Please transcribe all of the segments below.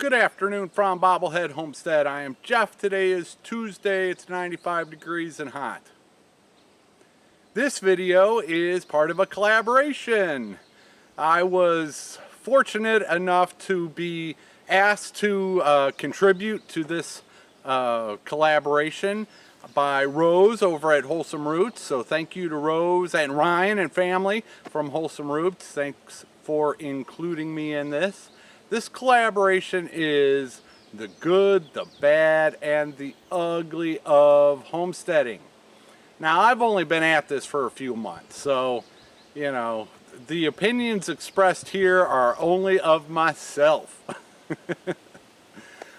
Good afternoon from Bobblehead Homestead. I am Jeff. Today is Tuesday. It's 95 degrees and hot. This video is part of a collaboration. I was fortunate enough to be asked to contribute to this collaboration by Rose over at Wholesome Roots. So thank you to Rose and Ryan and family from Wholesome Roots. Thanks for including me in this. This collaboration is the good, the bad, and the ugly of homesteading. Now, I've only been at this for a few months, so, you know, the opinions expressed here are only of myself.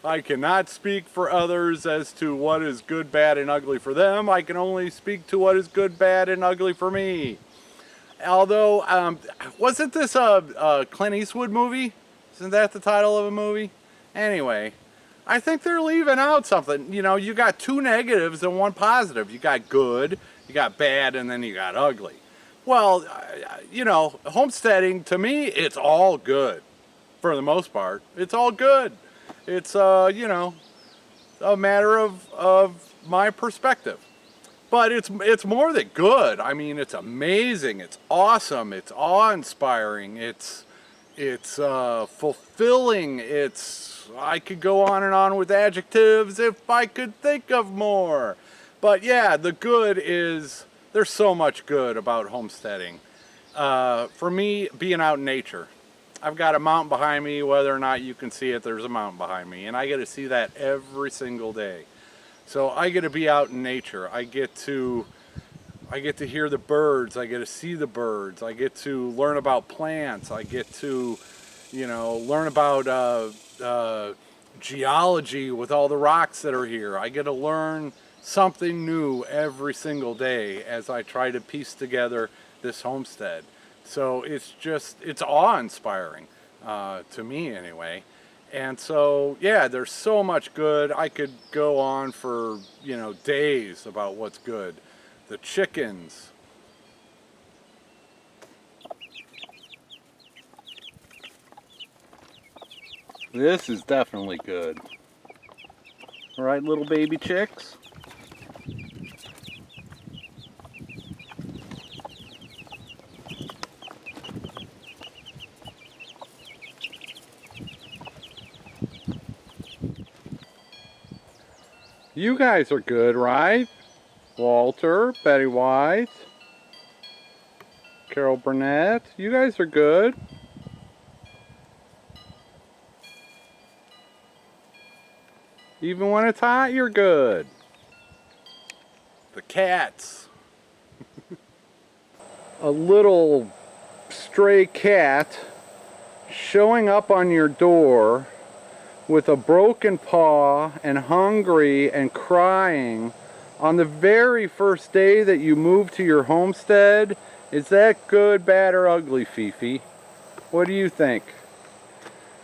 I cannot speak for others as to what is good, bad, and ugly for them. I can only speak to what is good, bad, and ugly for me. Although, wasn't this a Clint Eastwood movie? Isn't that the title of a movie? Anyway, I think they're leaving out something. You know, you got two negatives and one positive. You got good, you got bad, and then you got ugly. Well, you know, homesteading, to me, it's all good. For the most part, it's all good. It's, you know, a matter of my perspective. But it's more than good. I mean, it's amazing. It's awesome. It's awe-inspiring. It's fulfilling. I could go on and on with adjectives if I could think of more. But yeah, the good is, there's so much good about homesteading. For me, being out in nature. I've got a mountain behind me. Whether or not you can see it, there's a mountain behind me. And I get to see that every single day. So I get to be out in nature. I get to hear the birds, I get to see the birds, I get to learn about plants, I get to, you know, learn about geology with all the rocks that are here. I get to learn something new every single day as I try to piece together this homestead. So it's awe-inspiring, to me anyway. And so, yeah, there's so much good. I could go on for, you know, days about what's good. The chickens. This is definitely good. All right, little baby chicks. You guys are good, right? Walter, Betty White, Carol Burnett, you guys are good. Even when it's hot, you're good. The cats. A little stray cat showing up on your door with a broken paw and hungry and crying on the very first day that you move to your homestead. Is that good, bad, or ugly, Fifi? What do you think?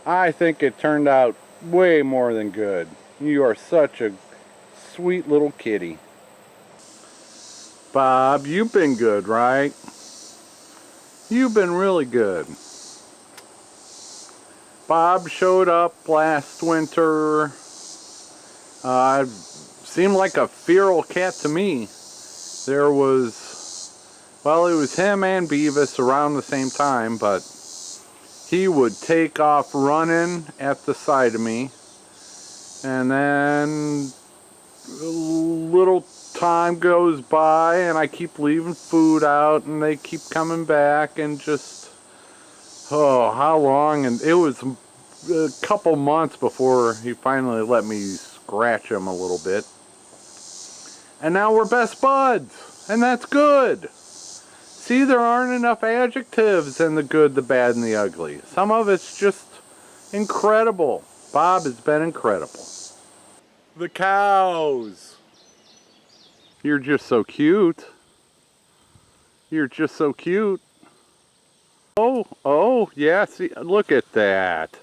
I think it turned out way more than good. You are such a sweet little kitty. Bob, you've been good, right? You've been really good. Bob showed up last winter. Seemed like a feral cat to me. There was, well, it was him and Beavis around the same time, but he would take off running at the side of me, and then a little time goes by and I keep leaving food out and they keep coming back, and just, oh, how long? And it was a couple months before he finally let me scratch him a little bit. And now we're best buds, and that's good. See, there aren't enough adjectives in the good, the bad, and the ugly. Some of it's just incredible. Bob has been incredible. The cows. You're just so cute. You're just so cute. Oh, yeah, see, look at that.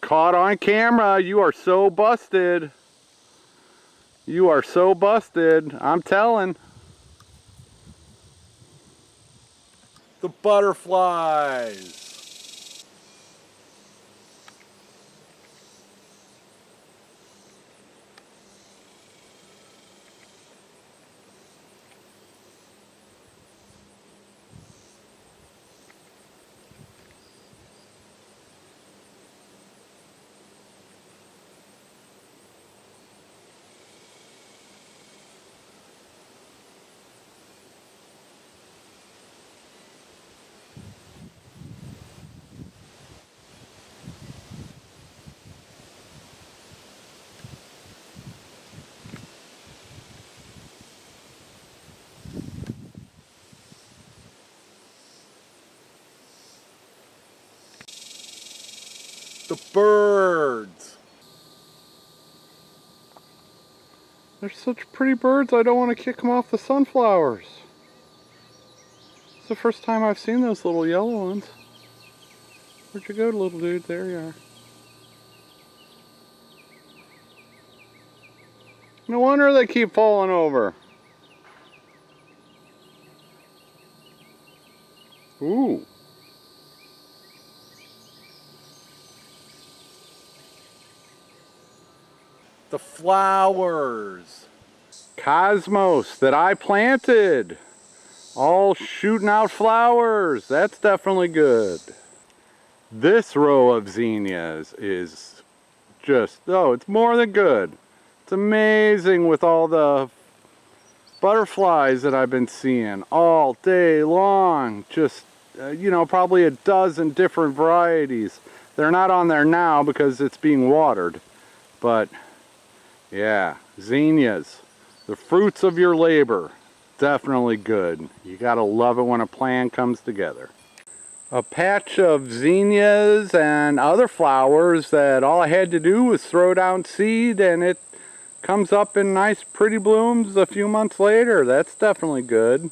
Caught on camera. You are so busted. You are so busted, I'm telling. The butterflies. the birds. They're such pretty birds, I don't want to kick them off the sunflowers. It's the first time I've seen those little yellow ones. Where'd you go, little dude? There you are. No wonder they keep falling over. Ooh. The flowers. Cosmos that I planted. All shooting out flowers. That's definitely good. This row of zinnias is just, oh, it's more than good. It's amazing with all the butterflies that I've been seeing all day long. Just, you know, probably a dozen different varieties. They're not on there now because it's being watered. But, yeah, zinnias. The fruits of your labor. Definitely good. You gotta love it when a plan comes together. A patch of zinnias and other flowers that all I had to do was throw down seed and it comes up in nice pretty blooms a few months later. That's definitely good.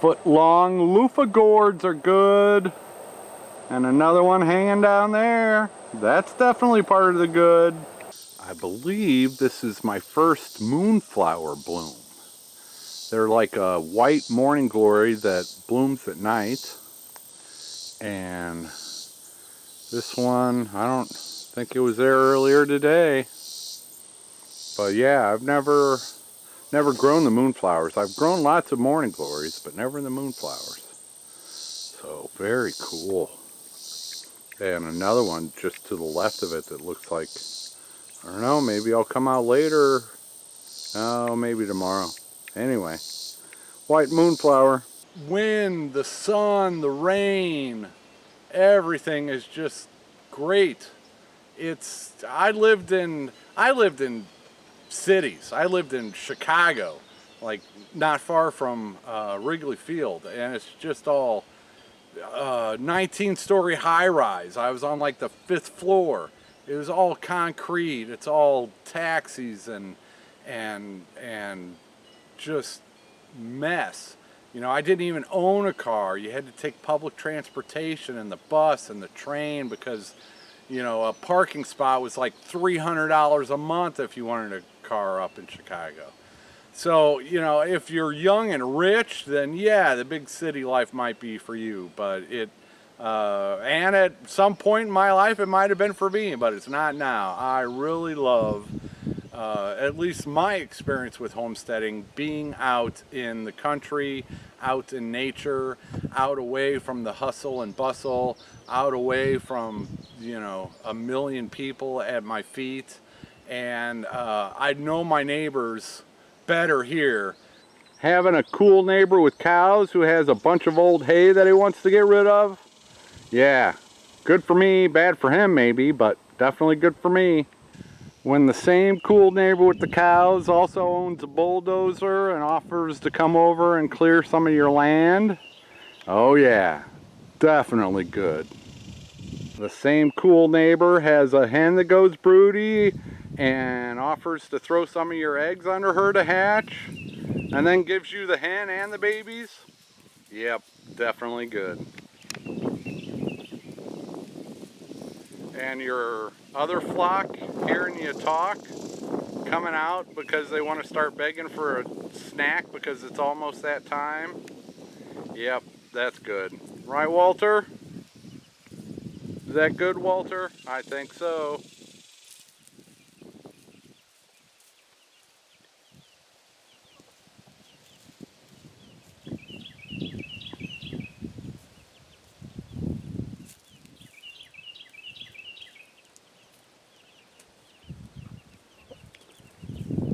Foot-long loofah gourds are good. And another one hanging down there. That's definitely part of the good. I believe this is my first moonflower bloom. They're like a white morning glory that blooms at night. And this one, I don't think it was there earlier today. But yeah, I've never grown the moonflowers. I've grown lots of morning glories, but never the moonflowers. So very cool. And another one just to the left of it that looks like, I don't know, maybe I'll come out later. Oh, maybe tomorrow. Anyway, white moonflower. Wind, the sun, the rain, everything is just great. I lived in cities. I lived in Chicago, like not far from Wrigley Field, and it's just all 19-story high-rise. I was on like the 5th floor. It was all concrete. It's all taxis and just mess. You know, I didn't even own a car. You had to take public transportation and the bus and the train because, you know, a parking spot was like $300 a month if you wanted a car up in Chicago. So, you know, if you're young and rich, then yeah, the big city life might be for you. But and at some point in my life, it might have been for me, but it's not now. I really love, at least my experience with homesteading, being out in the country, out in nature, out away from the hustle and bustle, out away from, you know, a million people at my feet. And I know my neighbors better here. Having a cool neighbor with cows who has a bunch of old hay that he wants to get rid of. Yeah, good for me, bad for him maybe, but definitely good for me. When the same cool neighbor with the cows also owns a bulldozer and offers to come over and clear some of your land, oh yeah, definitely good. The same cool neighbor has a hen that goes broody and offers to throw some of your eggs under her to hatch, and then gives you the hen and the babies. Yep, definitely good. And your other flock hearing you talk, coming out because they want to start begging for a snack because it's almost that time. Yep, that's good. Right, Walter? Is that good, Walter? I think so.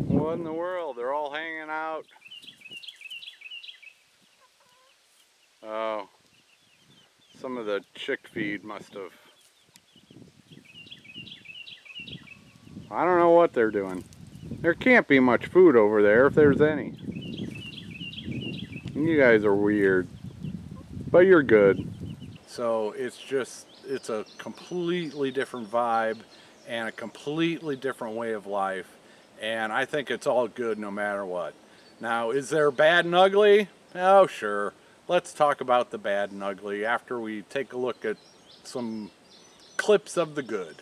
What in the world? They're all hanging out. Oh, some of the chick feed must have. I don't know what they're doing. There can't be much food over there if there's any. You guys are weird, but you're good. So it's just it's a completely different vibe and a completely different way of life, and I think it's all good no matter what. Now, is there bad and ugly? Oh, sure. Let's talk about the bad and ugly after we take a look at some clips of the good.